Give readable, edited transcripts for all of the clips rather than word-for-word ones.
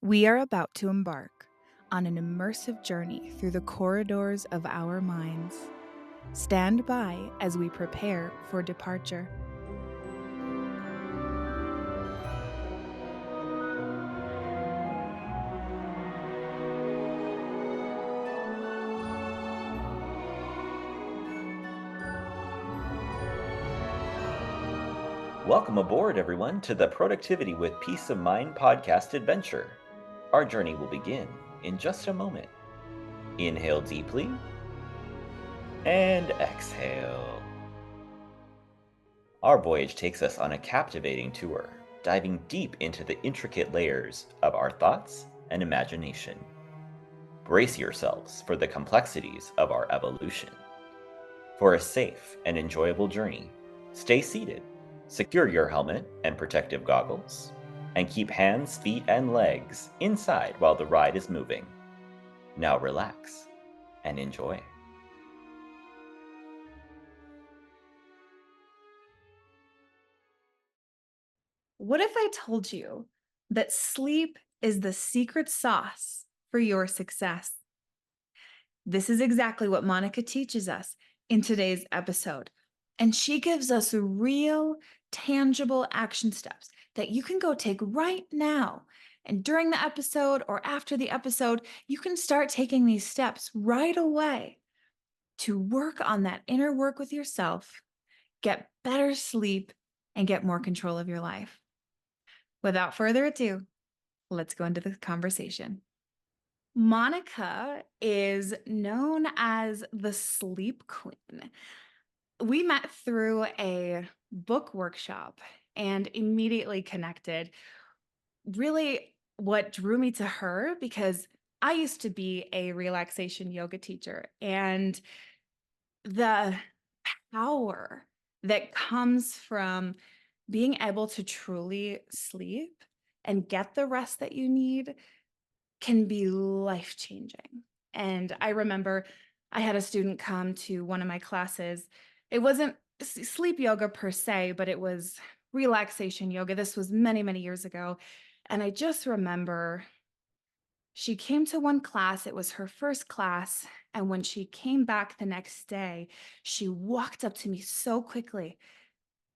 We are about to embark on an immersive journey through the corridors of our minds. Stand by as we prepare for departure. Welcome aboard, everyone, to the Productivity with Peace of Mind podcast adventure. Our journey will begin in just a moment. Inhale deeply and exhale. Our voyage takes us on a captivating tour, diving deep into the intricate layers of our thoughts and imagination. Brace yourselves for the complexities of our evolution. For a safe and enjoyable journey, stay seated, secure your helmet and protective goggles, and keep hands, feet, and legs inside while the ride is moving. Now relax and enjoy. What if I told you that sleep is the secret sauce for your success? This is exactly what Monica teaches us in today's episode. And she gives us real, tangible action steps that you can go take right now. And during the episode or after the episode, you can start taking these steps right away to work on that inner work with yourself, get better sleep, and get more control of your life. Without further ado, let's go into the conversation. Monica is known as the sleep queen. We met through a book workshop and immediately connected. Really, what drew me to her, because I used to be a relaxation yoga teacher, and the power that comes from being able to truly sleep and get the rest that you need can be life-changing. And I remember I had a student come to one of my classes. It wasn't sleep yoga per se, but it was relaxation yoga. This was many, many years ago. And I just remember she came to one class, it was her first class. And when she came back the next day, she walked up to me so quickly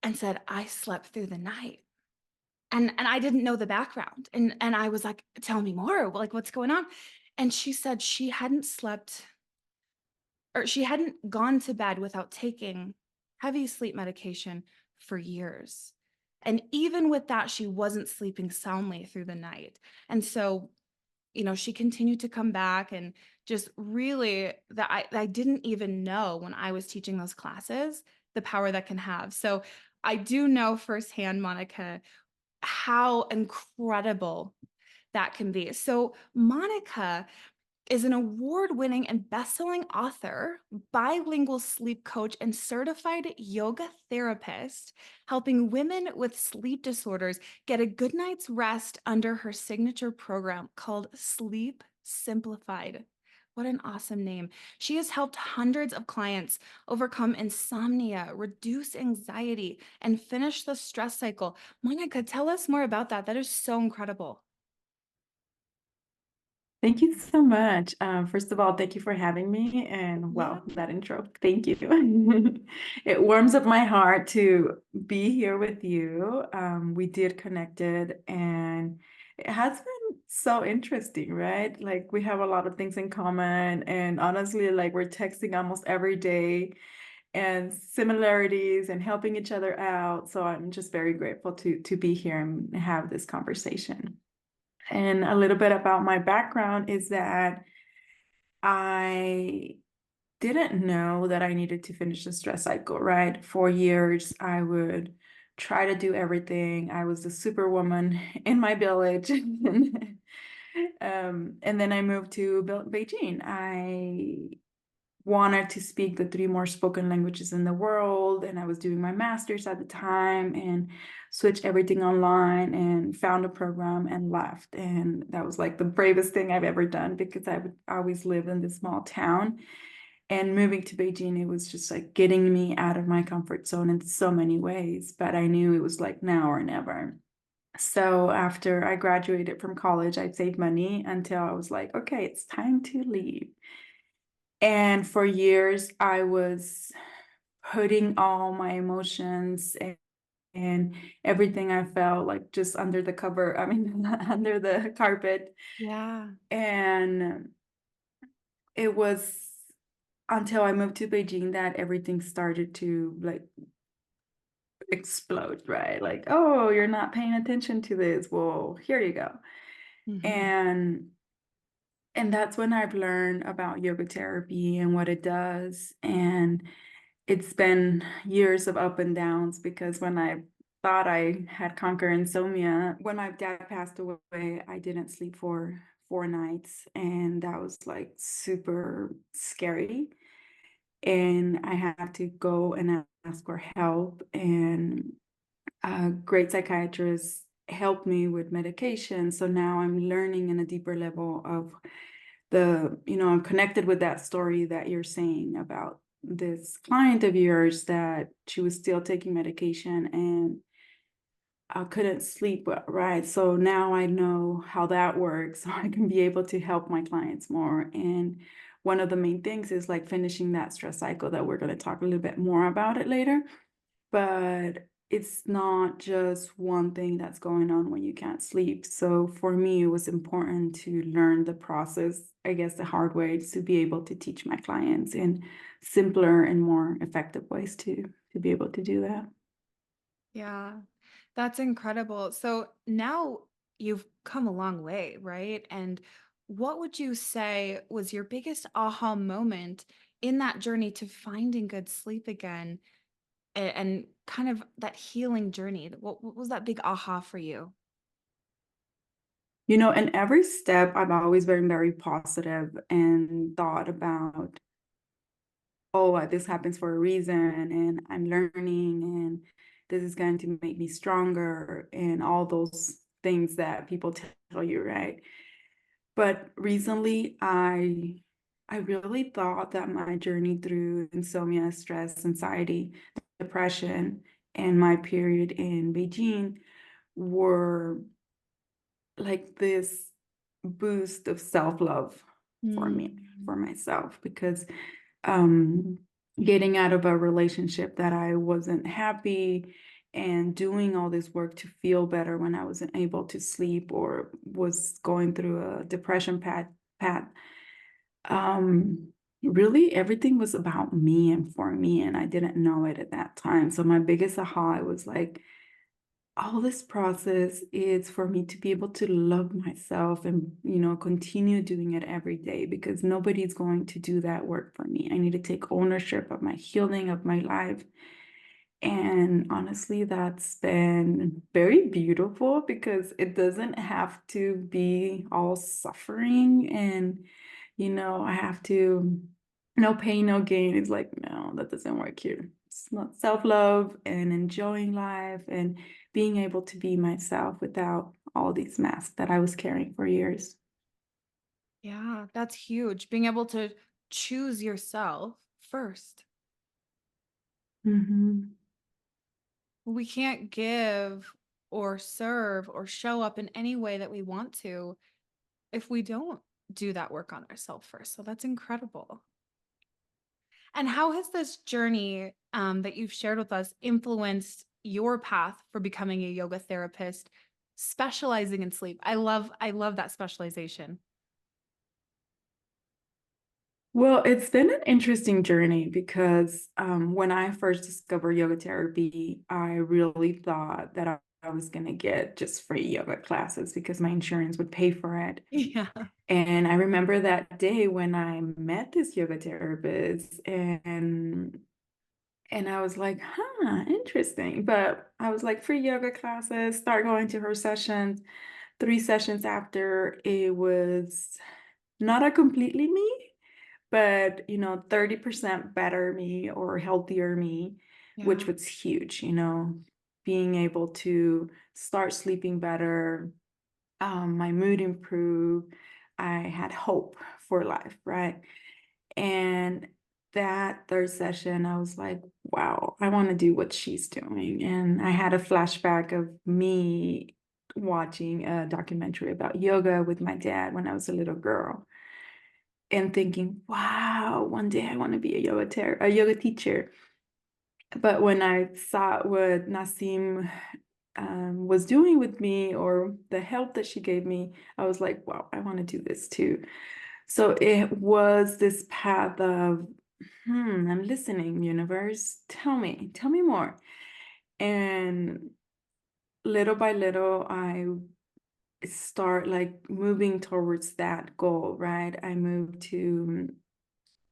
and said, "I slept through the night." And I didn't know the background, and I was like, "Tell me more, like, what's going on?" And she said she hadn't slept, or she hadn't gone to bed without taking heavy sleep medication for years. And even with that, she wasn't sleeping soundly through the night. And so, she continued to come back, and just really that I didn't even know when I was teaching those classes, the power that can have. So I do know firsthand, Monica, how incredible that can be. So, Monica is an award-winning and best-selling author, bilingual sleep coach, and certified yoga therapist, helping women with sleep disorders get a good night's rest under her signature program called Sleep Simplified. What an awesome name. She has helped hundreds of clients overcome insomnia, reduce anxiety, and finish the stress cycle. Monica, tell us more about that. That is so incredible. Thank you so much. First of all, thank you for having me. And Yeah. wow, that intro, thank you. It warms up my heart to be here with you. We did connected, and it has been so interesting, right? Like we have a lot of things in common. And honestly, like we're texting almost every day and similarities and helping each other out. So I'm just very grateful to be here and have this conversation. And a little bit about my background is that I didn't know that I needed to finish the stress cycle, right? For years, I would try to do everything. I was the superwoman in my village. And then I moved to Beijing. I wanted to speak the three more spoken languages in the world, and I was doing my master's at the time and switched everything online and found a program and left. And that was like the bravest thing I've ever done because I would always live in this small town, and moving to Beijing, it was just like getting me out of my comfort zone in so many ways, but I knew it was like now or never. So after I graduated from college, I saved money until I was like, okay, it's time to leave. And for years, I was putting all my emotions and everything I felt like just under the cover, I mean, under the carpet. Yeah. And it was until I moved to Beijing that everything started to like explode, right? Like, oh, you're not paying attention to this. Well, here you go. Mhm. And and that's when I've learned about yoga therapy and what it does. And it's been years of up and downs because when I thought I had conquered insomnia, when my dad passed away, I didn't sleep for 4 nights. And that was like super scary. And I had to go and ask for help. And a great psychiatrist helped me with medication. So now I'm learning in a deeper level of I'm connected with that story that you're saying about this client of yours that she was still taking medication and I couldn't sleep well, right? So now I know how that works. So I can be able to help my clients more. And one of the main things is like finishing that stress cycle that we're going to talk a little bit more about it later. But it's not just one thing that's going on when you can't sleep. So for me, it was important to learn the process, I guess the hard way, to be able to teach my clients in simpler and more effective ways to be able to do that. Yeah. That's incredible. So now you've come a long way, right? And what would you say was your biggest aha moment in that journey to finding good sleep again and kind of that healing journey? What was that big aha for you? In every step, I've always been very positive and thought about, oh, this happens for a reason, and I'm learning, and this is going to make me stronger, and all those things that people tell you, right? But recently, I really thought that my journey through insomnia, stress, anxiety, depression, and my period in Beijing were like this boost of self-love for me, Mm. for myself, because um, getting out of a relationship that I wasn't happy and doing all this work to feel better when I wasn't able to sleep or was going through a depression path. Um, Really everything was about me and for me, and I didn't know it at that time. So my biggest aha was like, all this process is for me to be able to love myself and continue doing it every day because nobody's going to do that work for me. I need to take ownership of my healing of my life. And honestly, that's been very beautiful because it doesn't have to be all suffering and I have to no pain, no gain. It's like, no, that doesn't work here. It's not self-love and enjoying life and being able to be myself without all these masks that I was carrying for years. Yeah, that's huge. Being able to choose yourself first. Hmm. We can't give or serve or show up in any way that we want to if we don't do that work on ourselves first. So that's incredible. And how has this journey that you've shared with us influenced your path for becoming a yoga therapist, specializing in sleep? I love that specialization. Well, it's been an interesting journey because when I first discovered yoga therapy, I really thought that I was going to get just free yoga classes because my insurance would pay for it. Yeah. And I remember that day when I met this yoga therapist and I was like, huh, interesting. But I was like, free yoga classes, start going to her sessions. 3 sessions after, it was not a completely me, but 30% better me or healthier me, which Yeah. was huge, being able to start sleeping better, my mood improved, I had hope for life, right? And that third session, I was like, wow, I want to do what she's doing. And I had a flashback of me watching a documentary about yoga with my dad when I was a little girl and thinking, wow, one day I want to be a yoga teacher. But when I saw what Nassim was doing with me, or the help that she gave me, I was like, wow, I want to do this too. So it was this path of, I'm listening, universe. Tell me more. And little by little, I start like moving towards that goal, right? I moved to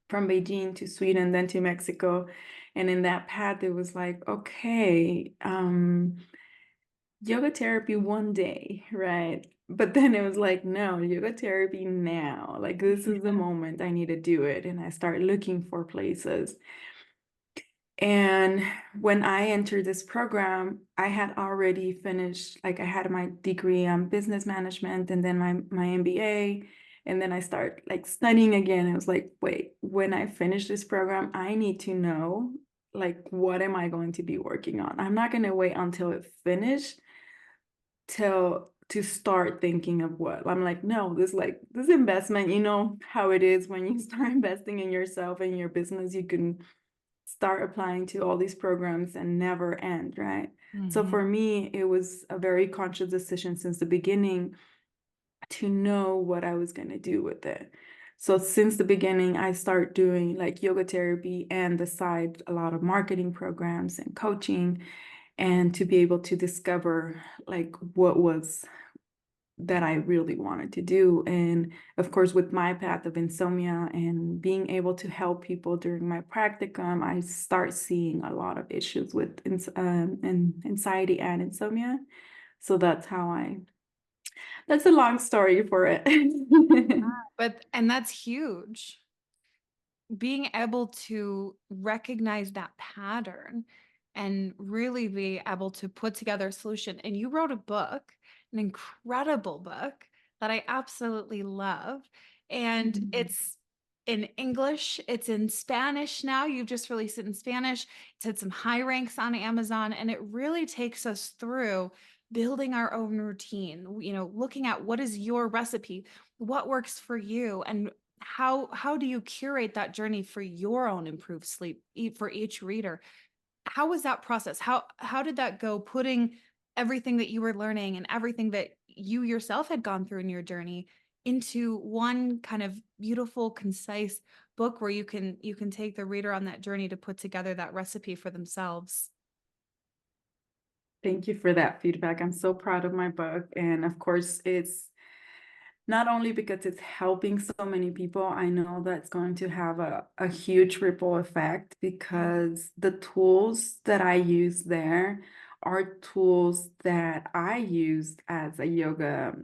from Beijing to Sweden, then to Mexico. And in that path, it was like, okay, yoga therapy one day, right? But then it was like, no, yoga therapy now. Like, this is the moment I need to do it. And I start looking for places. And when I entered this program, I had already finished, like I had my degree on business management and then my MBA. And then I start like studying again. I was like, wait, when I finish this program, I need to know like what am I going to be working on? I'm not going to wait until it finished till to start thinking of what. I'm like, no, this investment, you know how it is when you start investing in yourself and your business, you can start applying to all these programs and never end, right? So for me, it was a very conscious decision since the beginning to know what I was going to do with it. So since the beginning, I start doing like yoga therapy and the side a lot of marketing programs and coaching, and to be able to discover like what was that I really wanted to do. And of course, with my path of insomnia and being able to help people during my practicum, I start seeing a lot of issues with anxiety and insomnia. So that's a long story for it. And that's huge. Being able to recognize that pattern and really be able to put together a solution. And you wrote a book, an incredible book that I absolutely love. And it's in English, it's in Spanish now. You've just released it in Spanish. It's had some high ranks on Amazon, and it really takes us through building our own routine, looking at what is your recipe, what works for you, and how do you curate that journey for your own improved sleep for each reader? How was that process? How did that go, putting everything that you were learning and everything that you yourself had gone through in your journey into one kind of beautiful, concise book where you can take the reader on that journey to put together that recipe for themselves? Thank you for that feedback. I'm so proud of my book. And of course, it's not only because it's helping so many people, I know that's going to have a huge ripple effect because the tools that I use there are tools that I used as a yoga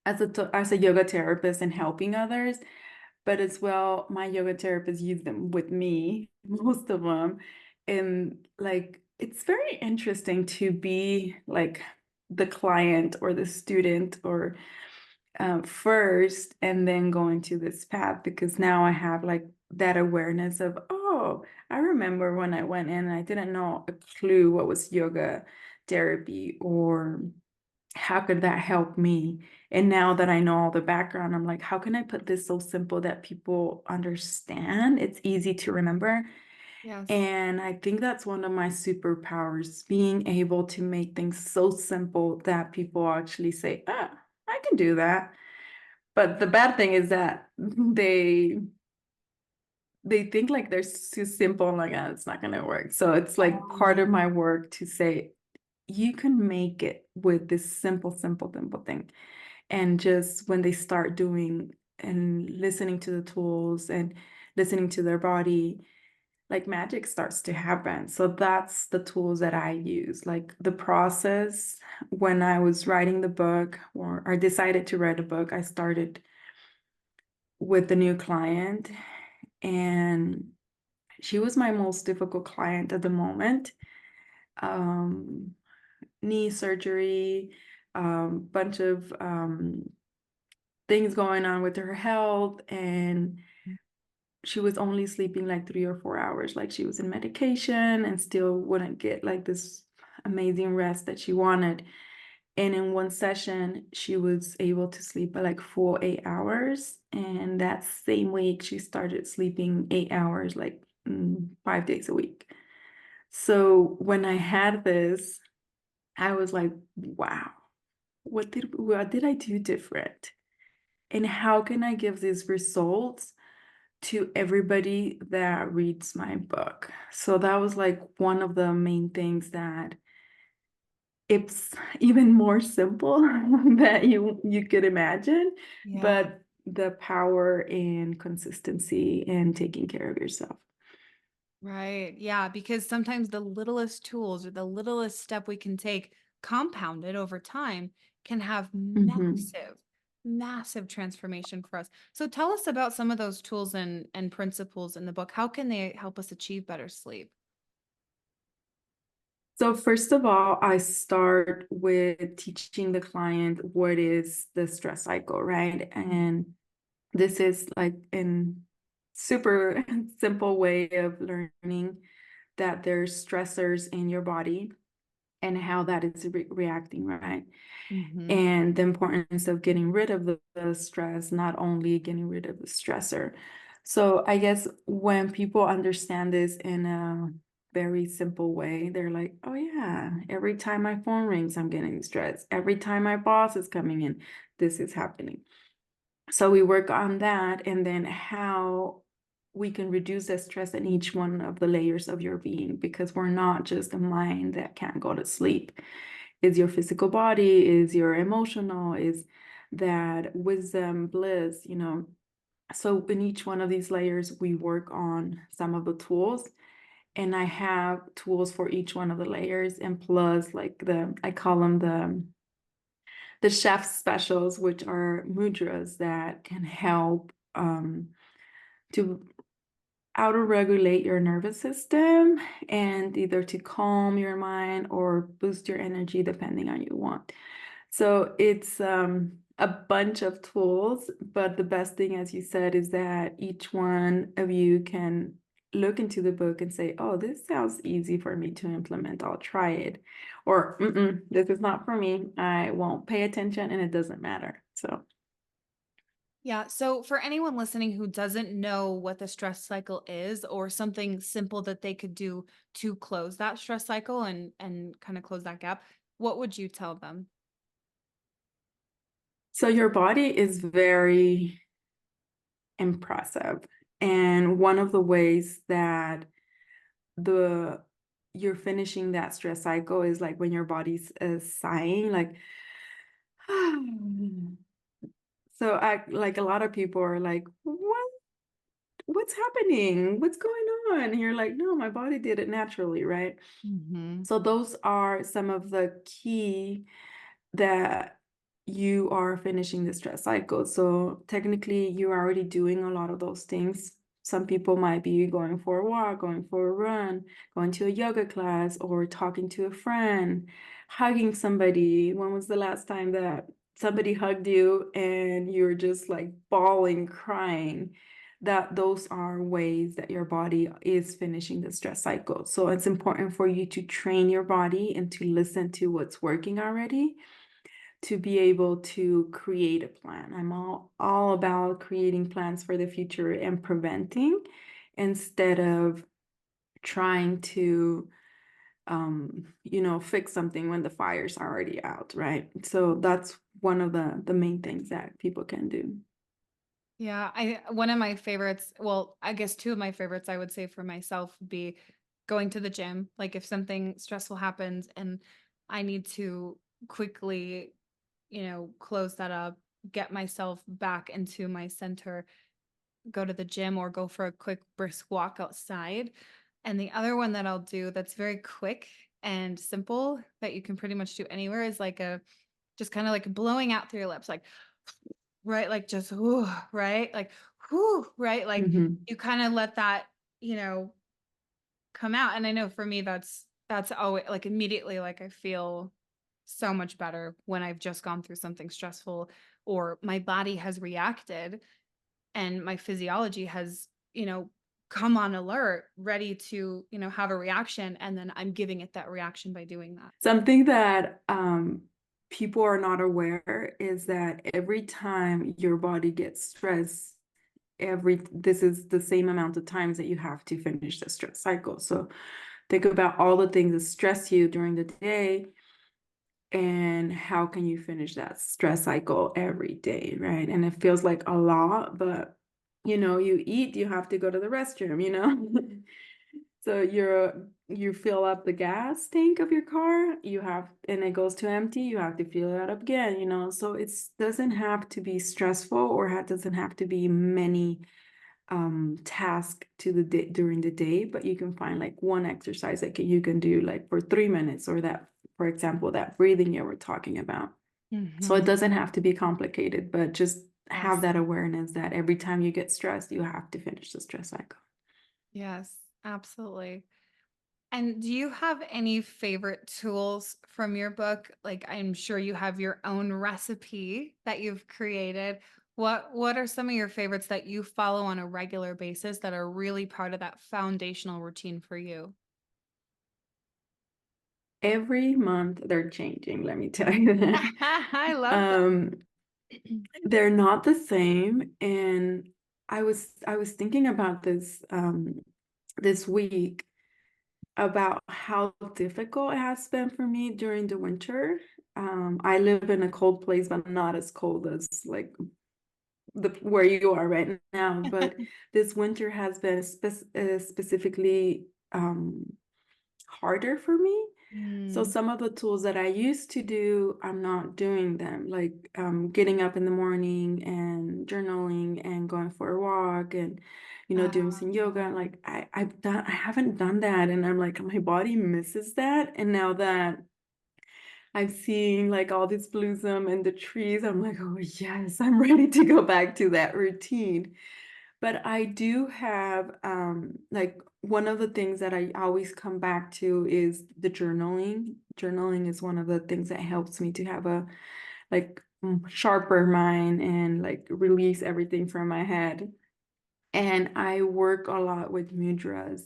therapist and helping others, but as well, my yoga therapist used them with me, most of them. And like, it's very interesting to be like the client or the student or first and then go into this path, because now I have like that awareness of, oh, I remember when I went in and I didn't know a clue what was yoga therapy or how could that help me? And now that I know all the background, I'm like, how can I put this so simple that people understand? It's easy to remember. Yes. And I think that's one of my superpowers, being able to make things so simple that people actually say, ah, I can do that. But the bad thing is that they think like they're too simple and like, ah, it's not gonna work. So it's like part of my work to say, you can make it with this simple thing. And just when they start doing and listening to the tools and listening to their body, like magic starts to happen. So that's the tools that I use. Like the process when I was writing the book, or I decided to write a book, I started with the new client, and she was my most difficult client at the moment. Um, Knee surgery, bunch of things going on with her health, and she was only sleeping like 3 or 4 hours. Like she was in medication and still wouldn't get like this amazing rest that she wanted. And in one session, she was able to sleep like 8 hours. And that same week, she started sleeping 8 hours, like 5 days a week. So when I had this, I was like, wow, what did I do different? And how can I give these results to everybody that reads my book? So that was like one of the main things that it's even more simple that you could imagine, Yeah. but the power in consistency and taking care of yourself. Right. Yeah. Because sometimes the littlest tools or the littlest step we can take compounded over time can have Mhm. massive, massive transformation for us. So tell us about some of those tools and principles in the book. How can they help us achieve better sleep? So first of all, I start with teaching the client what is the stress cycle, right? And this is like in super simple way of learning that there's stressors in your body and how that is reacting, right? Hmm. And the importance of getting rid of the stress, not only getting rid of the stressor. So I guess when people understand this in a very simple way, they're like, oh yeah, every time my phone rings, I'm getting stressed. Every time my boss is coming in, this is happening. So we work on that, and then how we can reduce the stress in each one of the layers of your being, because we're not just a mind that can't go to sleep. Is your physical body, is your emotional, is that wisdom, bliss, So in each one of these layers, we work on some of the tools. And I have tools for each one of the layers, and plus like I call them the chef specials, which are mudras that can help to auto regulate your nervous system and either to calm your mind or boost your energy depending on you want. So it's a bunch of tools, but the best thing, as you said, is that each one of you can look into the book and say, oh, this sounds easy for me to implement. I'll try it. Or, this is not for me. I won't pay attention and it doesn't matter. So, Yeah. So for anyone listening who doesn't know what the stress cycle is or something simple that they could do to close that stress cycle and kind of close that gap, what would you tell them? so your body is very impressive. And one of the ways that the you're finishing that stress cycle is like when your body's sighing, like so I like a lot of people are like, what's happening? What's going on? And you're like, no, my body did it naturally, right? Hmm. So those are some of the key that you are finishing the stress cycle. So technically, you're already doing a lot of those things. Some people might be going for a walk, going for a run, going to a yoga class, or talking to a friend, hugging somebody. When was the last time that somebody hugged you and you're just like bawling, crying? That those are ways that your body is finishing the stress cycle. So it's important for you to train your body and to listen to what's working already to be able to create a plan. I'm all about creating plans for the future and preventing instead of trying to fix something when the fire's already out, right? So that's one of the main things that people can do. Yeah, I one of my favorites, well, I guess two of my favorites I would say for myself would be going to the gym. Like if something stressful happens and I need to quickly, close that up, get myself back into my center, go to the gym or go for a quick brisk walk outside. And the other one that I'll do that's very quick and simple that you can pretty much do anywhere is like a just kind of like blowing out through your lips, like right, like just whoo, right, like whoo, right, like Mhm. you kind of let that you know come out. And I know for me that's always like immediately like I feel so much better when I've just gone through something stressful or my body has reacted and my physiology has, come on alert, ready to, have a reaction. And then I'm giving it that reaction by doing that. Something that people are not aware is that every time your body gets stressed, this is the same amount of times that you have to finish the stress cycle. So think about all the things that stress you during the day and how can you finish that stress cycle every day, right? And it feels like a lot, but you eat, you have to go to the restroom. So you fill up the gas tank of your car, and it goes to empty, you have to fill it up again. So it doesn't have to be stressful, or it doesn't have to be many task to the day during the day, but you can find like one exercise that you can do like for 3 minutes, or that, for example, that breathing you were talking about. So it doesn't have to be complicated, but just have Yes. that awareness that every time you get stressed, you have to finish the stress cycle. Yes, absolutely. And do you have any favorite tools from your book? Like, I'm sure you have your own recipe that you've created. What are some of your favorites that you follow on a regular basis that are really part of that foundational routine for you? Every month they're changing, let me tell you that. I love that. Um, they're not the same. And I was thinking about this week about how difficult it has been for me during the winter. I live in a cold place, but not as cold as like where you are right now. But this winter has been specifically harder for me. So Mm. some of the tools that I used to do, I'm not doing them, like getting up in the morning and journaling and going for a walk and doing some yoga. Like I haven't done that, and I'm like, my body misses that. And now that I've seen like all this bloom and the trees, I'm like, oh yes, I'm ready to go back to that routine. But I do have like one of the things that I always come back to is the journaling. Journaling is one of the things that helps me to have a like sharper mind and like release everything from my head. And I work a lot with mudras,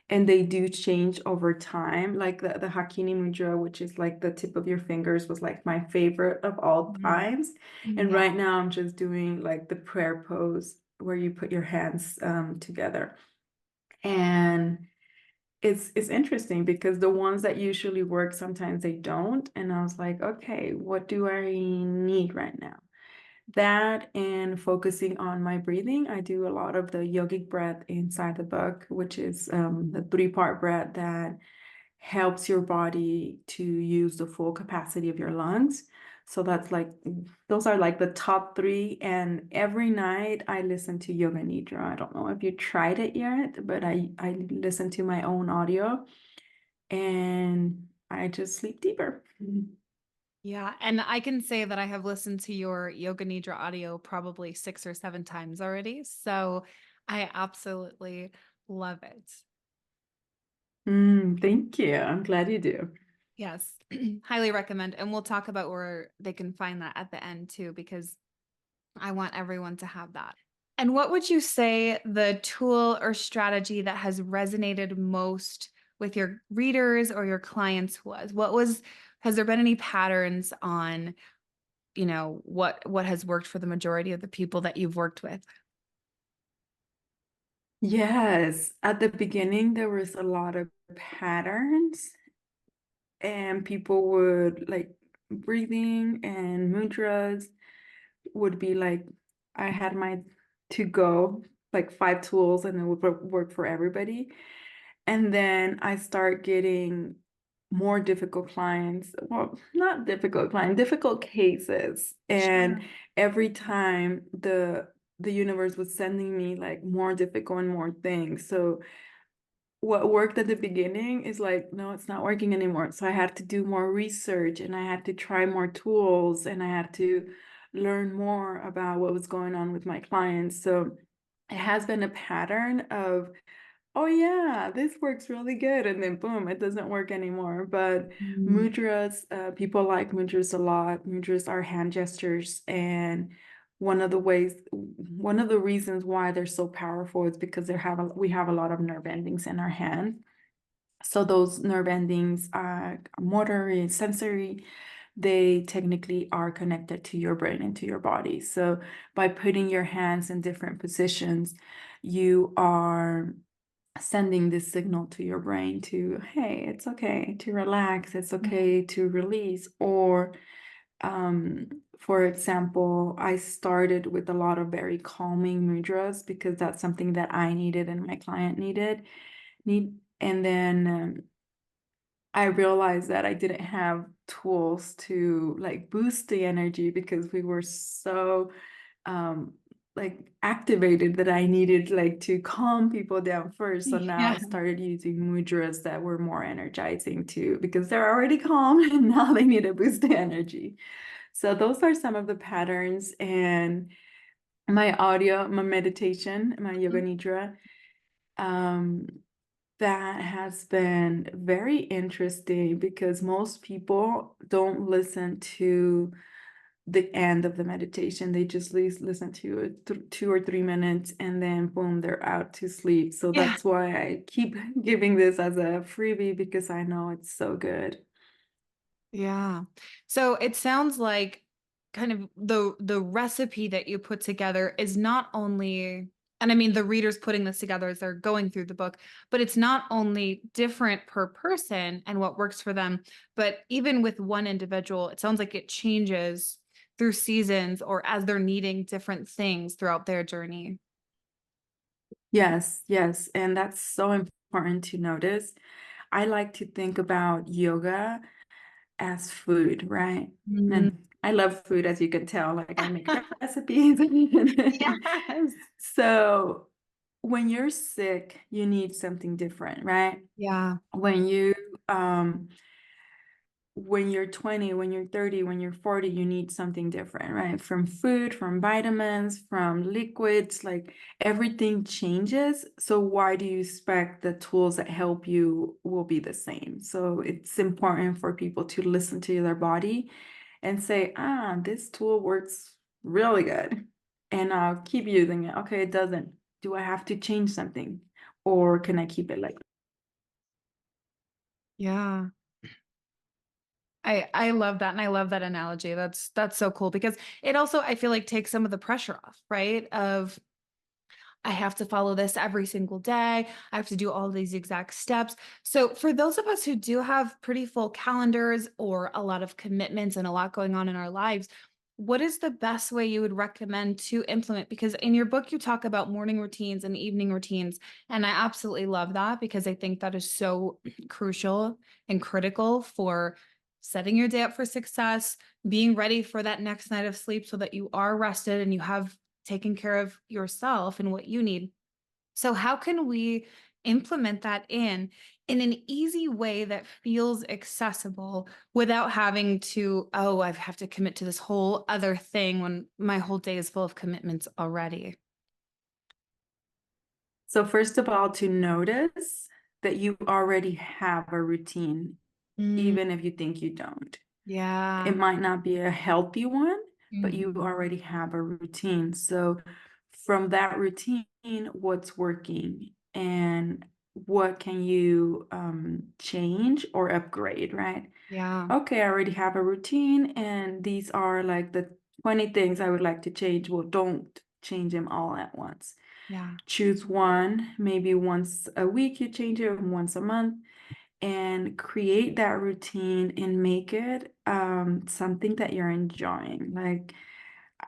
and they do change over time. Like the Hakini mudra, which is like the tip of your fingers, was like my favorite of all Mhm. times. And Yeah. right now I'm just doing like the prayer pose where you put your hands together. And it's interesting because the ones that usually work, sometimes they don't. And I was like, okay, what do I need right now? That and focusing on my breathing. I do a lot of the yogic breath inside the book, which is the three-part breath that helps your body to use the full capacity of your lungs. So that's like, those are like the top three. And every night I listen to Yoga Nidra. I don't know if you tried it yet, but I listen to my own audio and I just sleep deeper. Yeah. And I can say that I have listened to your Yoga Nidra audio probably 6 or 7 times already. So I absolutely love it. Thank you. I'm glad you do. Yes, highly recommend. And we'll talk about where they can find that at the end too, because I want everyone to have that. And what would you say the tool or strategy that has resonated most with your readers or your clients was? Has there been any patterns on, what has worked for the majority of the people that you've worked with? Yes, at the beginning, there was a lot of patterns, and people would like breathing and mudras would be like, I had my to go, like 5 tools, and it would work for everybody. And then I start getting more difficult clients, well, not difficult clients, difficult cases. And Sure. every time the universe was sending me like more difficult and more things. So what worked at the beginning is like, no, it's not working anymore. So I had to do more research, and I had to try more tools, and I had to learn more about what was going on with my clients. So it has been a pattern of, oh yeah, this works really good, and then boom, it doesn't work anymore. But Mm. mudras, people like mudras a lot. Mudras are hand gestures, and one of the reasons why they're so powerful is because we have a lot of nerve endings in our hand. So those nerve endings are motor and sensory they technically are connected to your brain and to your body. So by putting your hands in different positions, you are sending this signal to your brain to, hey, it's okay to relax, it's okay to release. Or for example, I started with a lot of very calming mudras because that's something that I needed and my client and then I realized that I didn't have tools to like boost the energy because we were so um like activated that I needed like to calm people down first. So now I Yeah. started using mudras that were more energizing too because they're already calm and now they need to boost the energy. So those are some of the patterns, and my audio, my meditation, my yoga nidra. Um, that has been very interesting because most people don't listen to the end of the meditation. They just listen to it 2 or 3 minutes and then boom, they're out to sleep. So Yeah. that's why I keep giving this as a freebie because I know it's so good. Yeah. So it sounds like kind of the recipe that you put together is not only, and I mean the readers putting this together as they're going through the book, but it's not only different per person and what works for them, but even with one individual, it sounds like it changes through seasons or as they're needing different things throughout their journey. Yes, yes. And that's so important to notice. I like to think about yoga as food, right? Mm. And I love food, as you can tell, like I make recipes. Yes. So when you're sick, you need something different, right? Yeah. When you um when you're 20, when you're 30, when you're 40, you need something different, right? From food, from vitamins, from liquids, like everything changes. So why do you expect the tools that help you will be the same? So it's important for people to listen to their body and say, this tool works really good. And I'll keep using it. Okay, it doesn't. Do I have to change something? Or can I keep it like Yeah. I love that, and I love that analogy. That's so cool because it also, I feel like, takes some of the pressure off, right? Of I have to follow this every single day. I have to do all these exact steps. So, for those of us who do have pretty full calendars or a lot of commitments and a lot going on in our lives, what is the best way you would recommend to implement? Because in your book, you talk about morning routines and evening routines. And I absolutely love that because I think that is so crucial and critical for setting your day up for success, being ready for that next night of sleep so that you are rested and you have taking care of yourself and what you need. So how can we implement that in an easy way that feels accessible without having to, oh, I have to commit to this whole other thing when my whole day is full of commitments already? So first of all, to notice that you already have a routine, Mm, even if you think you don't. It yeah. might not be a healthy one, but you Mhm. already have a routine. So from that routine, what's working and what can you change or upgrade, right? Yeah. Okay, I already have a routine, and these are like the 20 things I would like to change. Well, don't change them all at once. Yeah. Choose one, maybe once a week you change it, once a month, and create that routine and make it something that you're enjoying. Like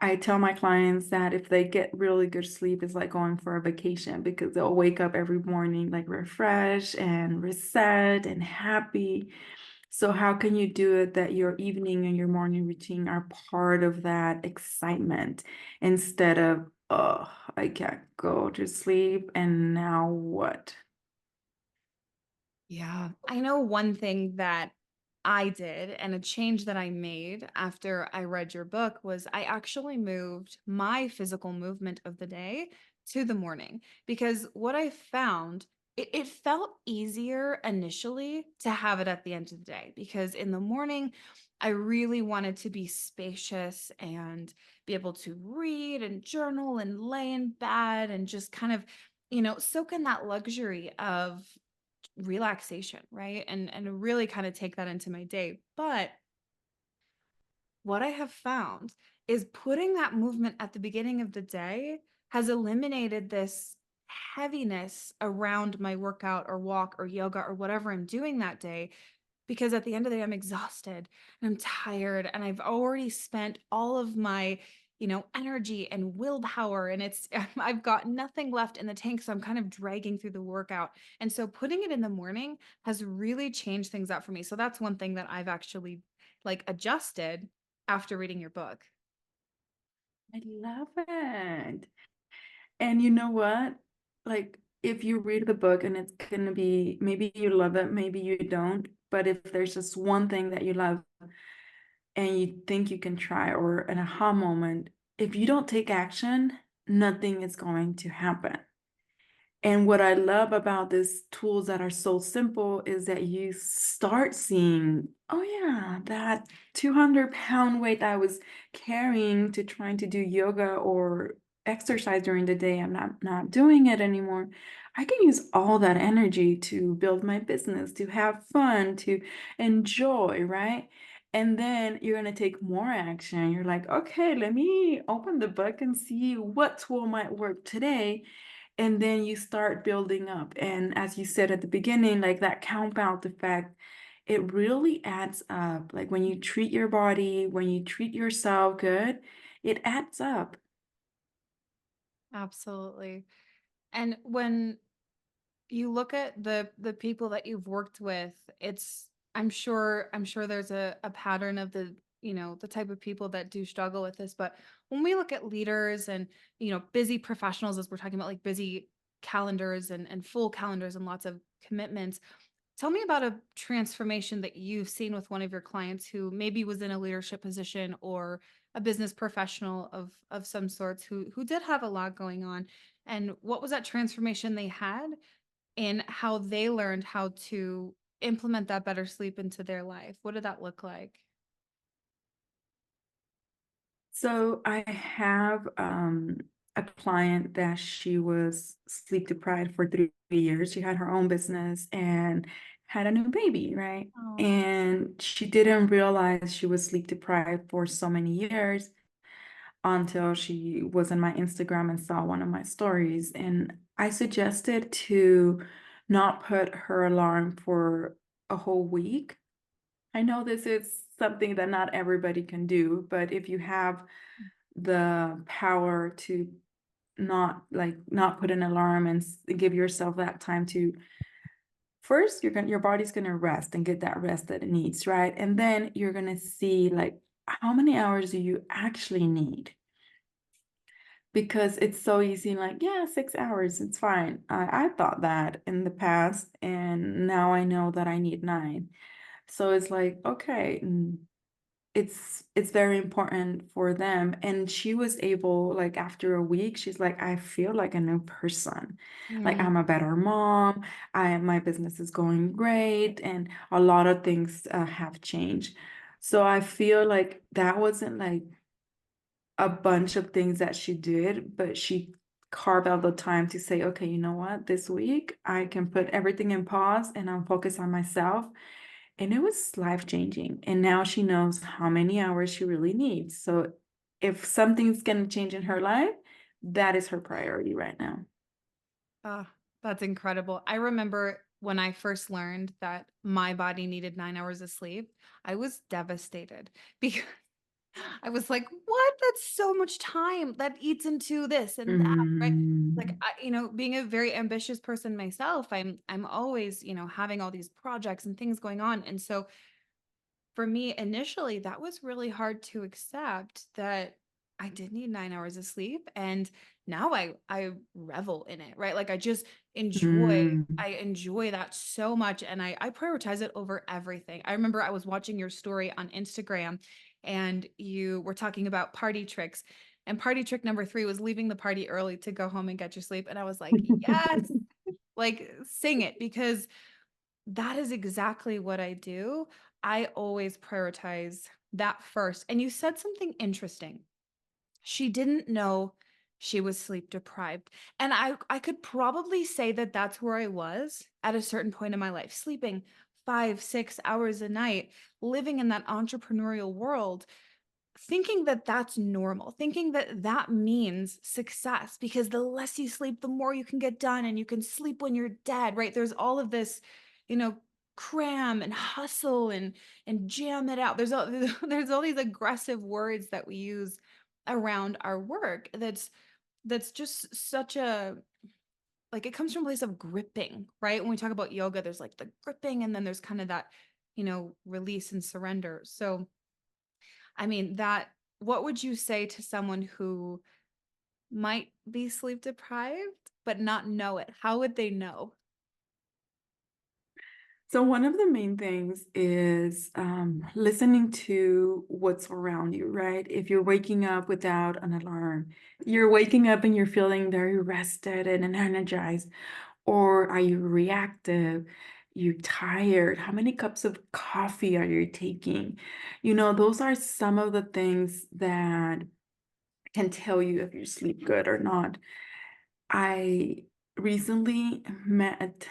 I tell my clients that if they get really good sleep, it's like going for a vacation because they'll wake up every morning like refreshed and reset and happy. So how can you do it that your evening and your morning routine are part of that excitement instead of, oh, I can't go to sleep and now what? Yeah. I know one thing that I did and a change that I made after I read your book was I actually moved my physical movement of the day to the morning because what I found, it felt easier initially to have it at the end of the day because in the morning, I really wanted to be spacious and be able to read and journal and lay in bed and just kind of, soak in that luxury of relaxation, right? And really kind of take that into my day. But what I have found is putting that movement at the beginning of the day has eliminated this heaviness around my workout or walk or yoga or whatever I'm doing that day, because at the end of the day, I'm exhausted and I'm tired and I've already spent all of my, energy and willpower, and it's I've got nothing left in the tank, so I'm kind of dragging through the workout. And so putting it in the morning has really changed things out for me. So that's one thing that I've actually like adjusted after reading your book. I love it. And you know what? Like, if you read the book and it's gonna be, maybe you love it, maybe you don't, but if there's just one thing that you love and you think you can try, or an aha moment, if you don't take action, nothing is going to happen. And what I love about these tools that are so simple is that you start seeing, oh yeah, that 200-pound weight I was carrying to trying to do yoga or exercise during the day, I'm not doing it anymore. I can use all that energy to build my business, to have fun, to enjoy, right? And then you're going to take more action. You're like, okay, let me open the book and see what tool might work today, and then you start building up. And as you said at the beginning, like that compound effect, it really adds up. Like when you treat your body, when you treat yourself good, it adds up. Absolutely. And when you look at the people that you've worked with, it's I'm sure there's a pattern of the type of people that do struggle with this. But when we look at leaders and busy professionals, as we're talking about, like busy calendars and full calendars and lots of commitments, tell me about a transformation that you've seen with one of your clients who maybe was in a leadership position or a business professional of some sorts who did have a lot going on. And what was that transformation they had, and how they learned how to implement that better sleep into their life? What did that look like? So I have a client that she was sleep deprived for 3 years. She had her own business and had a new baby, right? Oh. And she didn't realize she was sleep deprived for so many years until she was in my Instagram and saw one of my stories. And I suggested to not put her alarm for a whole week. I know this is something that not everybody can do, but if you have the power to not put an alarm and give yourself that time to, first your body's gonna rest and get that rest that it needs, right? And then you're gonna see like how many hours do you actually need, because it's so easy, like, yeah, 6 hours, it's fine. I thought that in the past, and now I know that I need 9. So it's like, okay, it's very important for them. And she was able, like after a week, she's like, I feel like a new person. Like Mm. I'm a better mom. My business is going great, and a lot of things have changed. So I feel like that wasn't like a bunch of things that she did, but she carved out the time to say, okay, you know what, this week I can put everything in pause and I'm focused on myself. And it was life changing. And now she knows how many hours she really needs. So if something's going to change in her life, that is her priority right now. Oh, that's incredible. I remember when I first learned that my body needed 9 hours of sleep, I was devastated because I was like, what? That's so much time that eats into this and that, right? Like, Mm. being a very ambitious person myself, I'm always, having all these projects and things going on. And so for me, initially, that was really hard to accept that I did need 9 hours of sleep. And now I revel in it, right? Like Mm. I enjoy that so much. And I prioritize it over everything. I remember I was watching your story on Instagram and you were talking about party tricks. And party trick number 3 was leaving the party early to go home and get your sleep. And I was like, yes, like sing it, because that is exactly what I do. I always prioritize that first. And you said something interesting. She didn't know she was sleep deprived. And I could probably say that that's where I was at a certain point in my life, sleeping 5, 6 hours a night, living in that entrepreneurial world. thinking that that's normal, thinking that that means success because the less you sleep, the more you can get done and you can sleep when you're dead, right? There's all of this, you know, cram and hustle and jam it out. There's all these aggressive words that we use around our work that's just such a like it comes from a place of gripping, right? When we talk about yoga, there's like the gripping and then there's kind of that, release and surrender. So I mean, what would you say to someone who might be sleep deprived but not know it? How would they know? So one of the main things is listening to what's around you, right? If you're waking up without an alarm, you're waking up and you're feeling very rested and energized, or are you reactive? You're tired. How many cups of coffee are you taking? Those are some of the things that can tell you if you sleep good or not. I recently met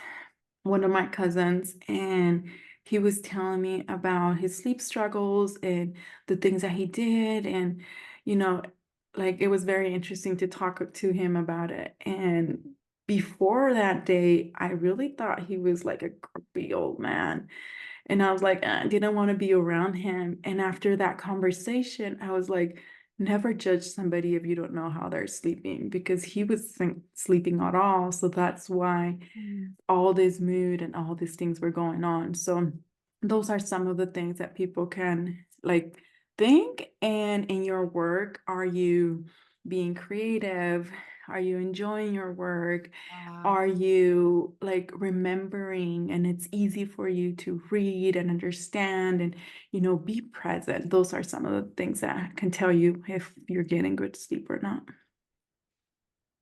one of my cousins, and he was telling me about his sleep struggles and the things that he did. And, you know, like it was very interesting to talk to him about it. And before that day, I really thought he was like a grumpy old man. And I was like, I didn't want to be around him. And after that conversation, I was like, never judge somebody if you don't know how they're sleeping, because he wasn't sleeping at all. So that's why Mm. all this mood and all these things were going on. So those are some of the things that people can like think. And in your work, are you being creative? Are you enjoying your work? Yeah. Are you like remembering and it's easy for you to read and understand and be present? Those are some of the things that can tell you if you're getting good sleep or not.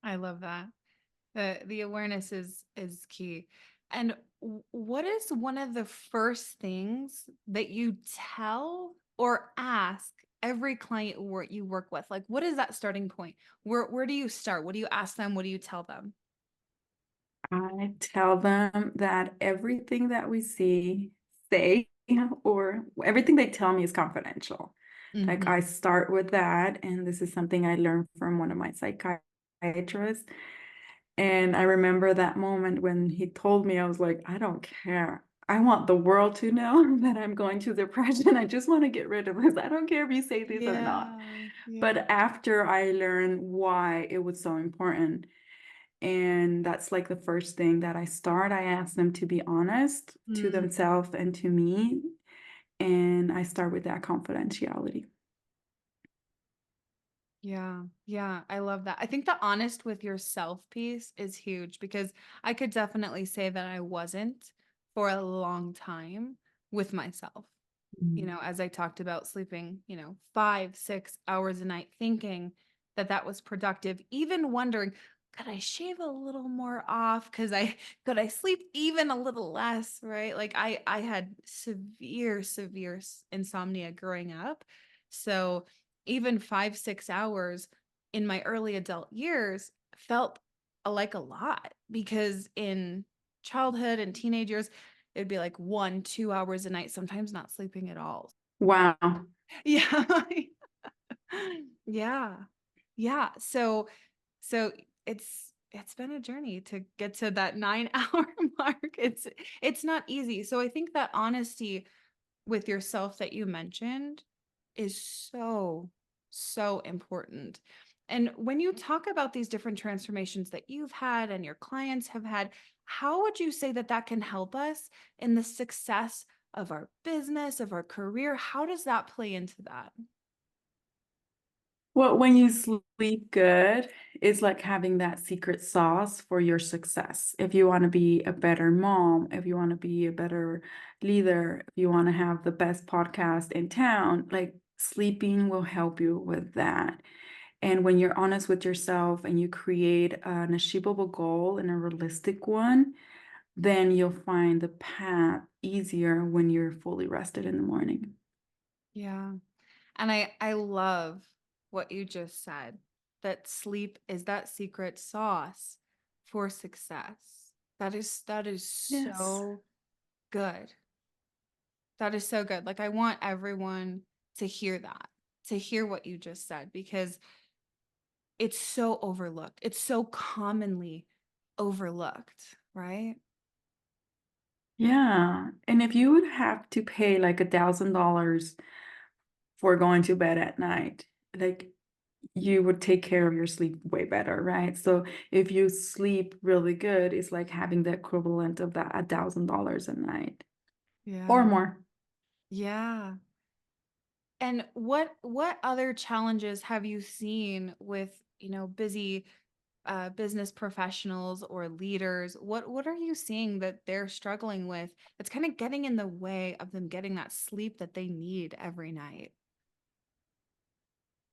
I love that. The awareness is key. And what is one of the first things that you tell or ask every client you work with? Like, what is that starting point? Where do you start? What do you ask them? What do you tell them? I tell them that everything that we say, or everything they tell me is confidential. Like I Hmm. start with that, and this is something I learned from one of my psychiatrists. And I remember that moment when he told me, I was like, I don't care. I want the world to know that I'm going through depression. I just want to get rid of this. I don't care if you say this or not. Yeah, yeah. But after I learned why it was so important, and that's like the first thing that I start. I ask them to be honest to Mm. themselves and to me. And I start with that confidentiality. Yeah, yeah, I love that. I think the honest with yourself piece is huge because I could definitely say that I wasn't for a long time with myself. Mhm. As I talked about sleeping, 5, 6 hours a night, thinking that that was productive, even wondering, could I shave a little more off? Could I sleep even a little less, right? Like I had severe insomnia growing up. So even 5, 6 hours in my early adult years felt like a lot because in childhood and teenage years, it'd be like 1, 2 hours a night, sometimes not sleeping at all. Wow. Yeah. Yeah. Yeah. So it's been a journey to get to that 9 hour mark. It's not easy. So I think that honesty with yourself that you mentioned is so important. And when you talk about these different transformations that you've had and your clients have had, how would you say that that can help us in the success of our business, of our career? How does that play into that? Well, when you sleep good, it's like having that secret sauce for your success. If you want to be a better mom, if you want to be a better leader, if you want to have the best podcast in town, like sleeping will help you with that. And when you're honest with yourself and you create an achievable goal and a realistic one, then you'll find the path easier when you're fully rested in the morning. Yeah. And I love what you just said, that sleep is that secret sauce for success. That is Yes. so good. That is so good. Like I want everyone to hear that. to hear what you just said because it's so overlooked. It's so commonly overlooked, right? Yeah. And if you would have to pay like $1,000 for going to bed at night, like you would take care of your sleep way better, right? So if you sleep really good, it's like having the equivalent of that $1,000 a night or Yeah. more. Yeah. And what other challenges have you seen with, busy business professionals or leaders? What are you seeing that they're struggling with that's kind of getting in the way of them getting that sleep that they need every night?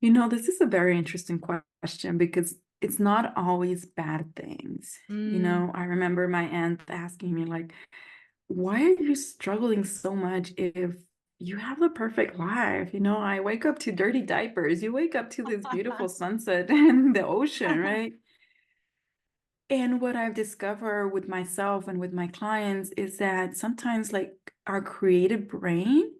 This is a very interesting question because it's not always bad things. Mm. I remember my aunt asking me, like, why are you struggling so much if you have the perfect life? I wake up to dirty diapers. You wake up to this beautiful sunset and the ocean, right? And what I've discovered with myself and with my clients is that sometimes, like, our creative brain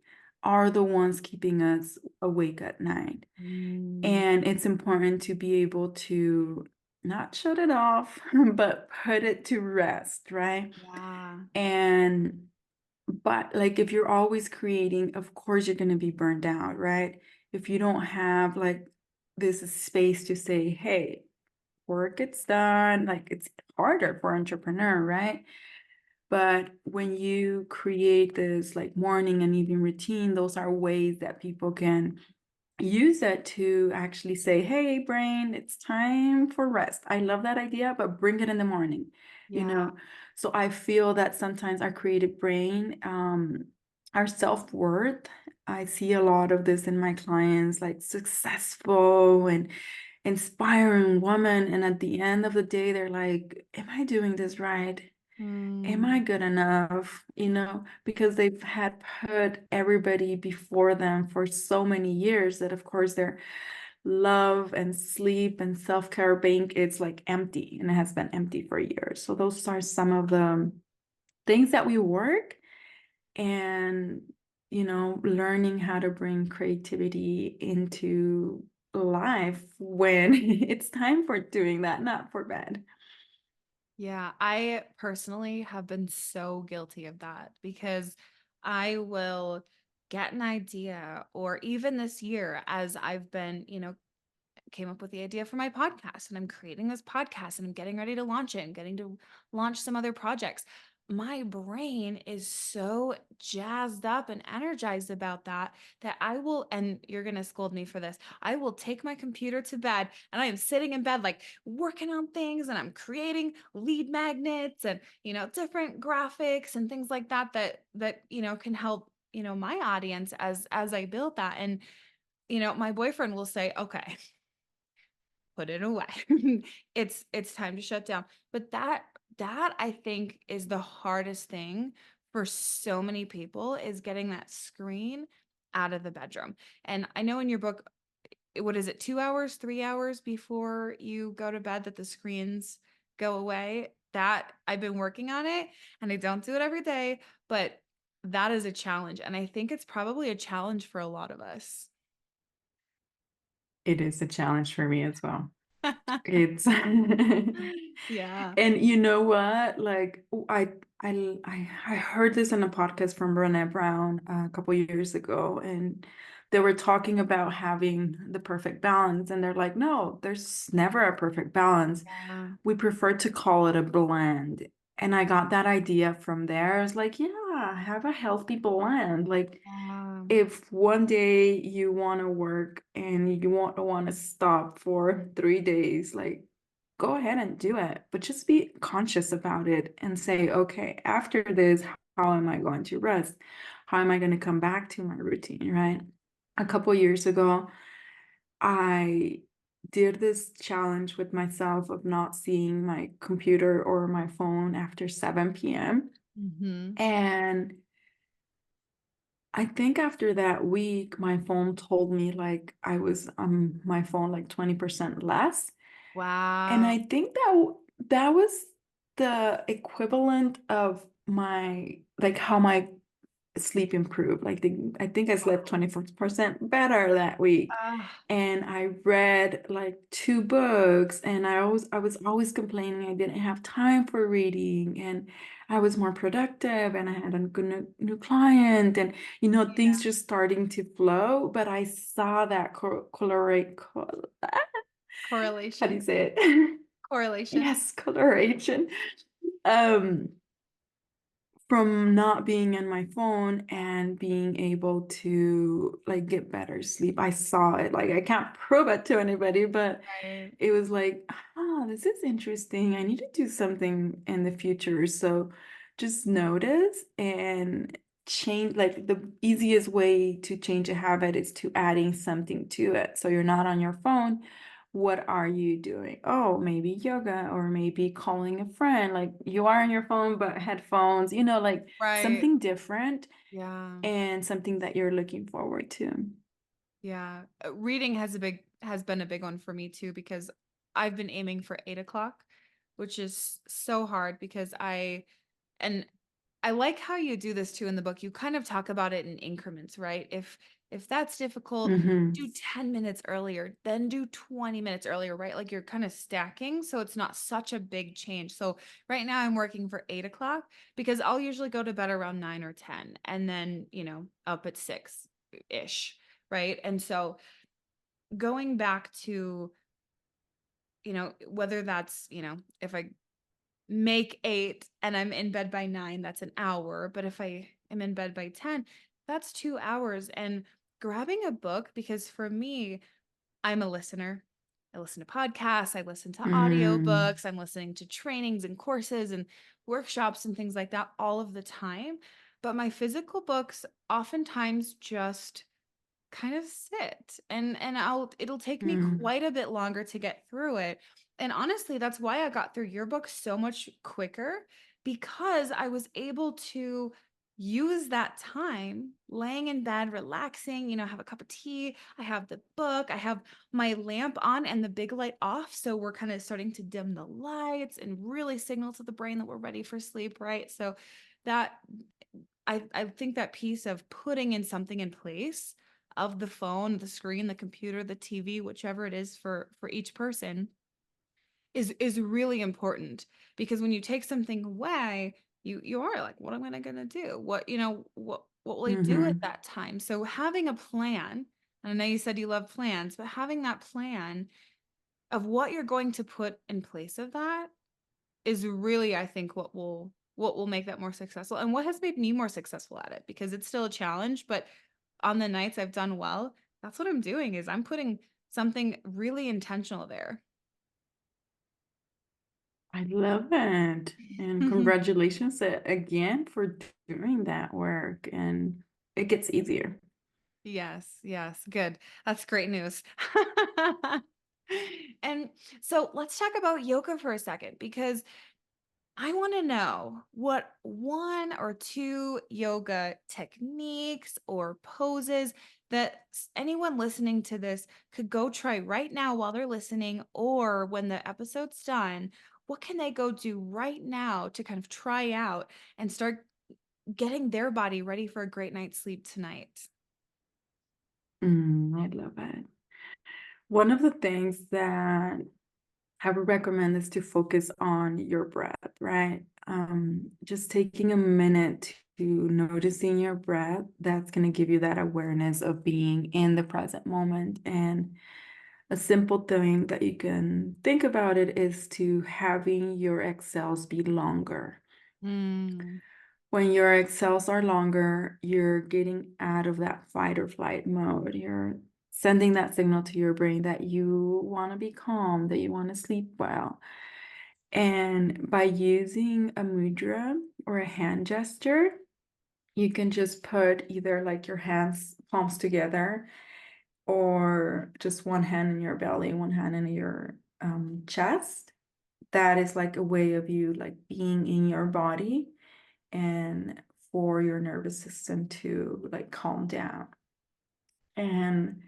are the ones keeping us awake at night. Mm. And it's important to be able to not shut it off, but put it to rest, right? Yeah. And but like if you're always creating, of course you're going to be burned out, right? If you don't have like this space to say, hey, work gets done, like it's harder for entrepreneur, right? But when you create this like morning and evening routine, those are ways that people can use it to actually say, hey, brain, it's time for rest. I love that idea, but bring it in the morning, you Yeah. know? So I feel that sometimes our creative brain, our self-worth, I see a lot of this in my clients, like successful and inspiring woman. And at the end of the day, they're like, am I doing this right? Am I Mm. good enough? Because they've had put everybody before them for so many years that, of course, their love and sleep and self-care bank, it's like empty and it has been empty for years. So those are some of the things that we work and, learning how to bring creativity into life when it's time for doing that, not for bed. Yeah, I personally have been so guilty of that because I will get an idea, or even this year, as I've been, came up with the idea for my podcast and I'm creating this podcast and I'm getting ready to launch it and getting to launch some other projects. My brain is so jazzed up and energized about that I will, and you're going to scold me for this, I will take my computer to bed and I am sitting in bed, like working on things and I'm creating lead magnets and, different graphics and things like that can help, my audience as I build that. And, my boyfriend will say, okay, put it away. It's time to shut down. But that I think is the hardest thing for so many people is getting that screen out of the bedroom. And I know in your book, what is it, 2 hours, 3 hours before you go to bed that the screens go away? That I've been working on it and I don't do it every day, but that is a challenge. And I think it's probably a challenge for a lot of us. It is a challenge for me as well. It's and Yeah. you know what? Like I heard this in a podcast from Brené Brown a couple years ago, and they were talking about having the perfect balance, and they're like, no, there's never a perfect balance. Yeah. We prefer to call it a blend. And I got that idea from there. I was like, yeah, have a healthy blend. Like Yeah. if one day you want to work and you want to stop for 3 days, like go ahead and do it, but just be conscious about it and say, okay, after this, how am I going to rest? How am I going to come back to my routine, right? A couple years ago, I did this challenge with myself of not seeing my computer or my phone after 7 p.m. Mhm. And I think after that week, my phone told me like I was on my phone like 20% less. And Wow. I think that was the equivalent of my like how my sleep improved. Like I think I slept 24% better that week. Ah, And I read like 2 books, and I was always complaining I didn't have time for reading, and I was more productive, and I had a good new client, and things just starting to flow. But I saw that how do you correlation. say it? Correlation. Yes, coloration. Um, from not being in my phone and being able to like get better sleep. I saw it. Like I can't prove it to anybody, but Right. it was like, this is interesting. I need to do something in the future. So just notice and change. Like the easiest way to change a habit is to adding something to it. So you're not on your phone. What are you doing? Oh, maybe yoga, or maybe calling a friend. Like you are on your phone, but headphones, like Right. something different Yeah. and something that you're looking forward to. Yeah. Reading has been a big one for me too, because I've been aiming for 8 o'clock, which is so hard because and I like how you do this too in the book. You kind of talk about it in increments, right? If that's difficult, Hmm. do 10 minutes earlier, then do 20 minutes earlier, right? Like you're kind of stacking, so it's not such a big change. So right now I'm working for 8 o'clock because I'll usually go to bed around 9 or 10 and then, up at 6-ish, right? And so going back to, whether that's, if I make 8 and I'm in bed by 9, that's an hour. But if I am in bed by 10, that's 2 hours. And grabbing a book, because for me, I'm a listener. I listen to podcasts, I listen to Mm. audiobooks, I'm listening to trainings and courses and workshops and things like that all of the time. But my physical books oftentimes just kind of sit, and it'll take me Mm. quite a bit longer to get through it. And honestly, that's why I got through your book so much quicker, because I was able to use that time laying in bed, relaxing, have a cup of tea, I have the book, I have my lamp on and the big light off, so we're kind of starting to dim the lights and really signal to the brain that we're ready for sleep, right? So that I think that piece of putting in something in place of the phone, the screen, the computer, the TV, whichever it is for each person, is really important, because when you take something away, you are like, what am I gonna do? What will I do at Hmm. that time? So having a plan, and I know you said you love plans, but having that plan of what you're going to put in place of that is really, I think, what will make that more successful, and what has made me more successful at it, because it's still a challenge, but on the nights I've done well, that's what I'm doing, is I'm putting something really intentional there. I love it. And congratulations again for doing that work. And it gets easier. Yes, yes, good. That's great news. And so let's talk about yoga for a second, because I want to know what one or two yoga techniques or poses that anyone listening to this could go try right now while they're listening, or when the episode's done. What can they go do right now to kind of try out and start getting their body ready for a great night's sleep tonight? I love it. One of the things that I would recommend is to focus on your breath, right? Just taking a minute to noticing your breath, that's going to give you that awareness of being in the present moment. And a simple thing that you can think about it is to having your exhales be longer. Mm, When your exhales are longer, you're getting out of that fight or flight mode. You're sending that signal to your brain that you want to be calm, that you want to sleep well. And by using a mudra or a hand gesture, you can just put either like your hands palms together, or just one hand in your belly, one hand in your chest. That is like a way of you like being in your body, and for your nervous system to like calm down. And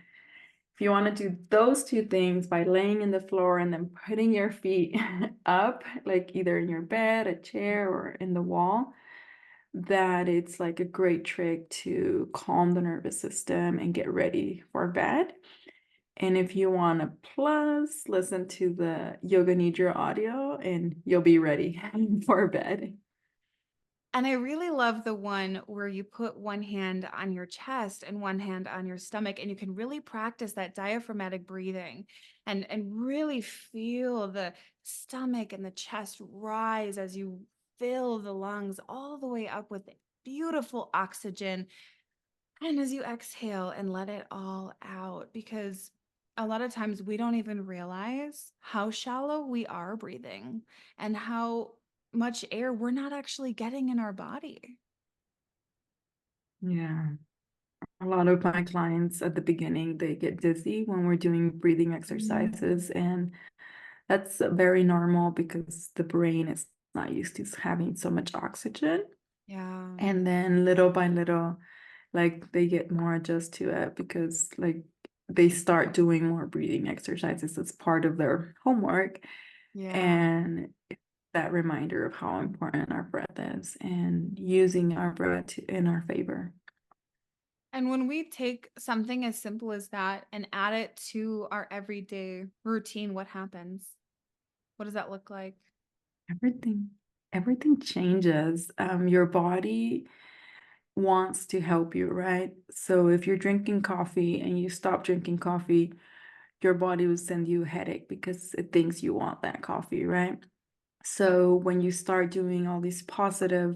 if you want to do those two things by laying in the floor and then putting your feet up, like either in your bed, a chair, or in the wall, that it's like a great trick to calm the nervous system and get ready for bed. And if you want a plus, listen to the Yoga Nidra audio and you'll be ready for bed. And I really love the one where you put one hand on your chest and one hand on your stomach, and you can really practice that diaphragmatic breathing and really feel the stomach and the chest rise as you fill the lungs all the way up with beautiful oxygen. And as you exhale and let it all out, because a lot of times we don't even realize how shallow we are breathing and how much air we're not actually getting in our body. Yeah. A lot of my clients at the beginning, they get dizzy when we're doing breathing exercises, and that's very normal because the brain is not used to having so much oxygen. Yeah. And then little by little, like they get more adjust to it because like they start doing more breathing exercises as part of their homework. Yeah. And it's that reminder of how important our breath is and using our breath in our favor. And when we take something as simple as that and add it to our everyday routine, what happens? What does that look like? Everything, everything changes. Your body wants to help you, right? So if you're drinking coffee and you stop drinking coffee, your body will send you a headache because it thinks you want that coffee, right? So when you start doing all these positive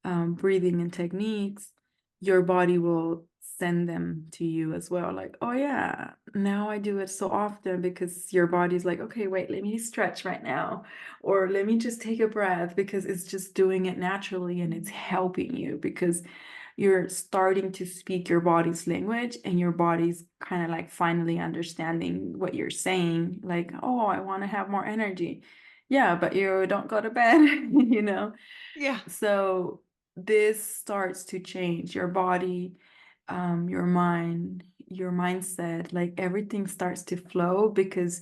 breathing and techniques, your body will send them to you as well. Like, oh yeah, now I do it so often because your body's like, okay, wait, let me stretch right now, or let me just take a breath because it's just doing it naturally and it's helping you because you're starting to speak your body's language and your body's kind of like finally understanding what you're saying. Like, oh, I want to have more energy. Yeah, but you don't go to bed, you know? Yeah. So this starts to change your body, your mind, your mindset, like everything starts to flow because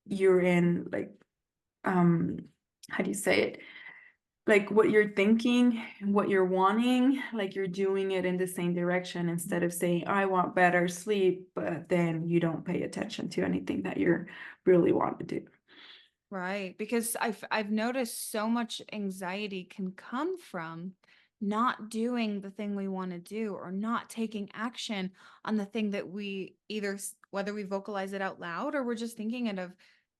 you're in like, um, how do you say it? Like what you're thinking, what you're wanting, like you're doing it in the same direction instead of saying, I want better sleep, but then you don't pay attention to anything that you're really want to do. Right, because I've noticed so much anxiety can come from not doing the thing we want to do or not taking action on the thing that we either whether we vocalize it out loud or we're just thinking it of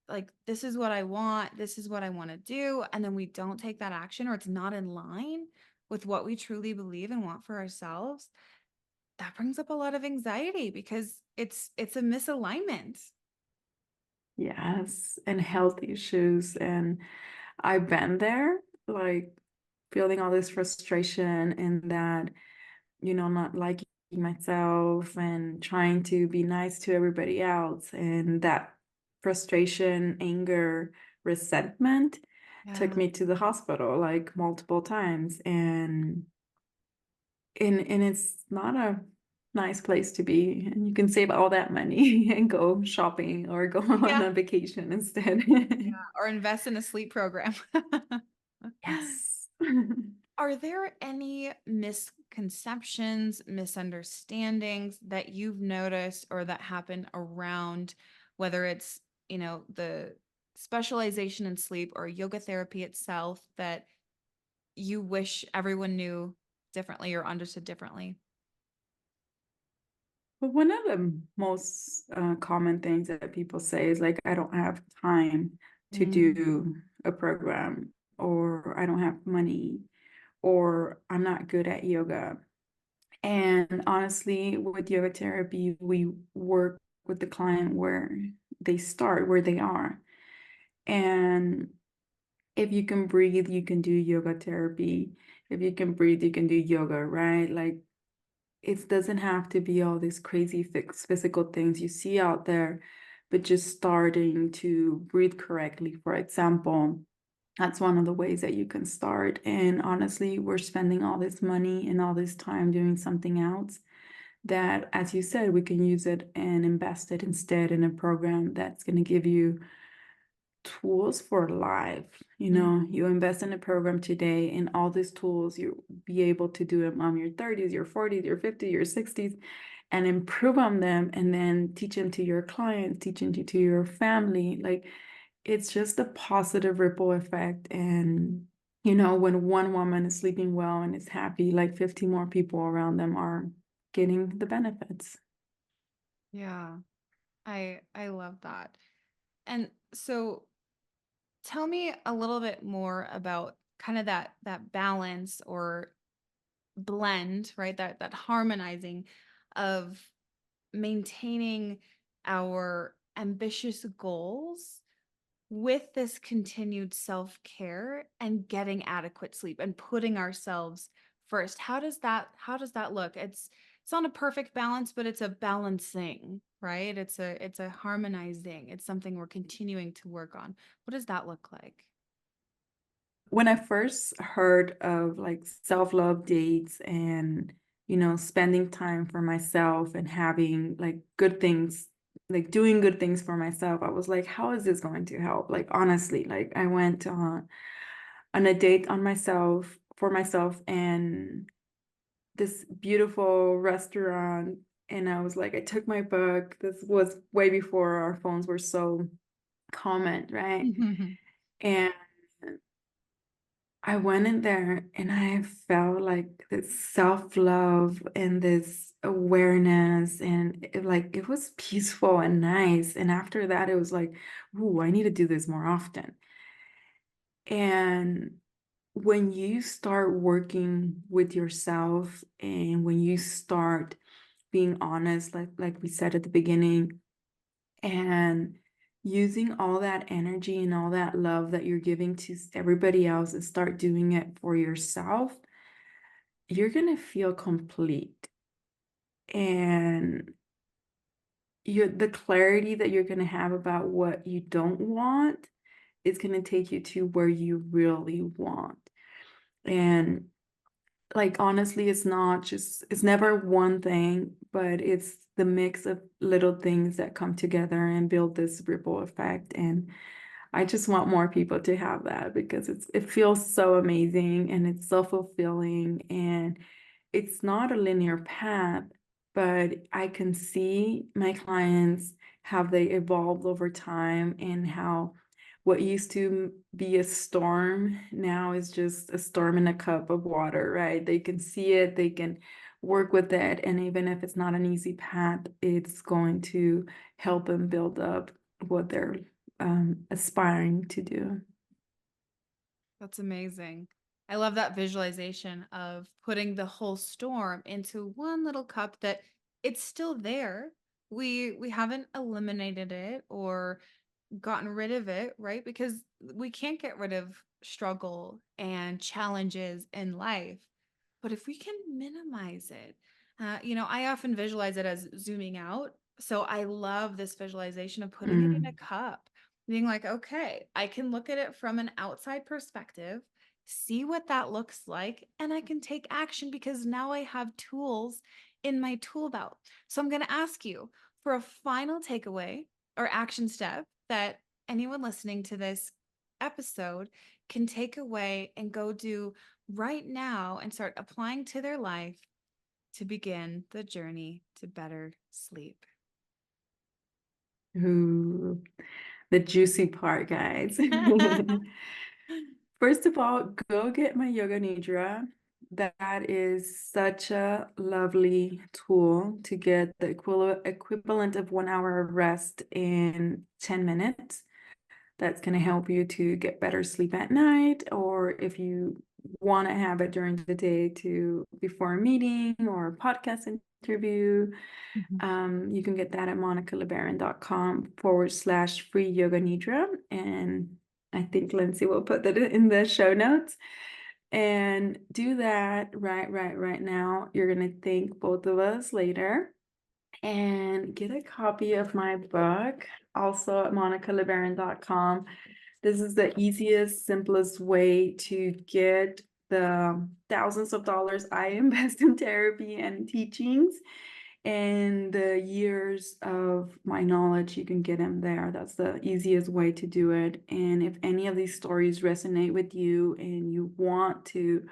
like this is what I want, this is what I want to do, and then we don't take that action or it's not in line with what we truly believe and want for ourselves. That brings up a lot of anxiety because it's a misalignment. Yes, and health issues. And I've been there, like feeling all this frustration and that, not liking myself and trying to be nice to everybody else. And that frustration, anger, resentment took Yeah. me to the hospital like multiple times. And it's not a nice place to be. And you can save all that money and go shopping or go on Yeah. a vacation instead. Or invest in a sleep program. Yes. Are there any misconceptions, misunderstandings that you've noticed or that happen around whether it's, the specialization in sleep or yoga therapy itself that you wish everyone knew differently or understood differently? But one of the most common things that people say is like, I don't have time to Mm, do a program, or I don't have money, or I'm not good at yoga. And honestly, with yoga therapy, we work with the client where they start, where they are. And if you can breathe, you can do yoga therapy. If you can breathe, you can do yoga, right? Like it doesn't have to be all these crazy physical things you see out there, but just starting to breathe correctly, for example. That's one of the ways that you can start. And honestly, we're spending all this money and all this time doing something else that, as you said, we can use it and invest it instead in a program that's going to give you tools for life. You invest in a program today, and all these tools, you'll be able to do them on your 30s, your 40s, your 50s, your 60s, and improve on them, and then teach them to your clients, teach them to your family. Like, it's just a positive ripple effect. And when one woman is sleeping well and is happy, like 50 more people around them are getting the benefits. Yeah. I love that. And so tell me a little bit more about kind of that balance or blend, right? That harmonizing of maintaining our ambitious goals with this continued self-care and getting adequate sleep and putting ourselves first. How does that look? It's not a perfect balance, but it's a balancing, right? It's a harmonizing. It's something we're continuing to work on. What does that look like? When I first heard of like self-love dates and, spending time for myself and having like good things, like doing good things for myself, I was like, how is this going to help? Like, honestly, like I went on a date for myself, and this beautiful restaurant. And I was like, I took my book. This was way before our phones were so common, right? And I went in there and I felt like this self-love and this awareness, and it was peaceful and nice. And after that, it was like, ooh, I need to do this more often. And when you start working with yourself, and when you start being honest, like we said at the beginning, and using all that energy and all that love that you're giving to everybody else, and start doing it for yourself, you're going to feel complete. And the clarity that you're going to have about what you don't want is going to take you to where you really want. And like, honestly, it's never one thing, but it's the mix of little things that come together and build this ripple effect. And I just want more people to have that, because it feels so amazing and it's so fulfilling. And it's not a linear path, but I can see my clients, how they evolved over time, and how what used to be a storm now is just a storm in a cup of water, right? They can see it, they can work with it, and even if it's not an easy path, it's going to help them build up what they're aspiring to do. That's amazing. I love that visualization of putting the whole storm into one little cup that it's still there. We haven't eliminated it or gotten rid of it, right? Because we can't get rid of struggle and challenges in life. But if we can minimize it, I often visualize it as zooming out. So I love this visualization of putting it in a Mm. cup, being like, okay, I can look at it from an outside perspective, see what that looks like, and I can take action because now I have tools in my tool belt. So I'm going to ask you for a final takeaway or action step that anyone listening to this episode can take away and go do right now and start applying to their life to begin the journey to better sleep. Ooh, the juicy part, guys. First of all, go get my Yoga Nidra. That is such a lovely tool to get the equivalent of 1 hour of rest in 10 minutes. That's going to help you to get better sleep at night, or if you want to have it during the day to before a meeting or a podcast interview. Mhm. You can get that at monicalebaron.com/free yoga nidra. And I think Lindsay will put that in the show notes. And do that right now. You're going to thank both of us later. And get a copy of my book, also at monicalebaron.com. This is the easiest, simplest way to get the thousands of dollars I invest in therapy and teachings. And the years of my knowledge, you can get them there. That's the easiest way to do it. And if any of these stories resonate with you and you want to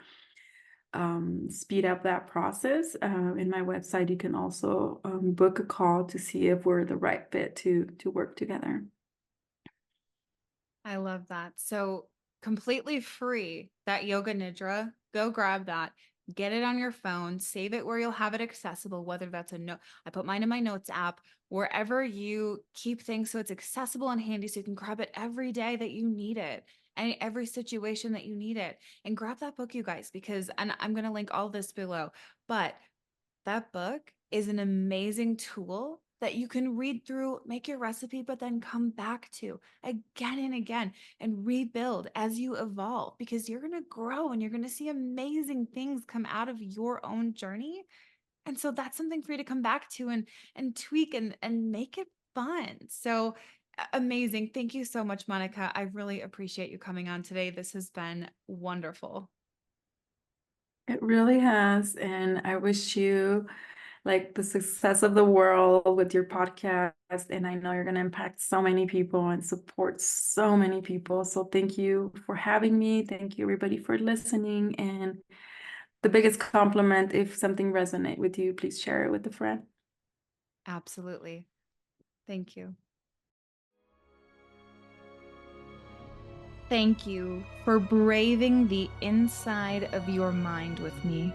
speed up that process, in my website, you can also book a call to see if we're the right fit to work together. I love that. So completely free, that yoga nidra, go grab that, get it on your phone, save it where you'll have it accessible, whether that's a note. I put mine in my notes app, wherever you keep things so it's accessible and handy so you can grab it every day that you need it and every situation that you need it. And grab that book, you guys, because, and I'm going to link all this below, but that book is an amazing tool that you can read through, make your recipe, but then come back to again and again and rebuild as you evolve, because you're going to grow and you're going to see amazing things come out of your own journey. And so that's something for you to come back to and tweak and make it fun. So amazing. Thank you so much, Monica. I really appreciate you coming on today. This has been wonderful. It really has. And I wish you like the success of the world with your podcast. And I know you're going to impact so many people and support so many people. So thank you for having me. Thank you, everybody, for listening. And the biggest compliment, if something resonates with you, please share it with a friend. Absolutely. Thank you. Thank you for braving the inside of your mind with me.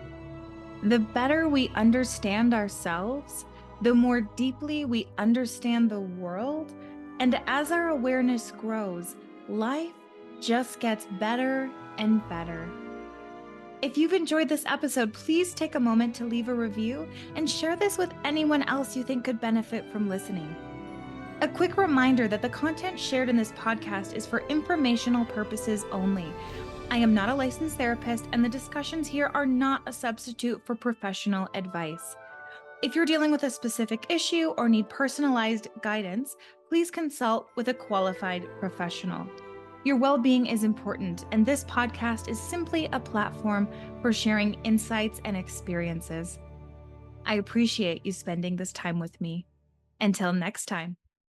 The better we understand ourselves, the more deeply we understand the world, and as our awareness grows, life just gets better and better. If you've enjoyed this episode, please take a moment to leave a review and share this with anyone else you think could benefit from listening. A quick reminder that the content shared in this podcast is for informational purposes only. I am not a licensed therapist, and the discussions here are not a substitute for professional advice. If you're dealing with a specific issue or need personalized guidance, please consult with a qualified professional. Your well-being is important, and this podcast is simply a platform for sharing insights and experiences. I appreciate you spending this time with me. Until next time.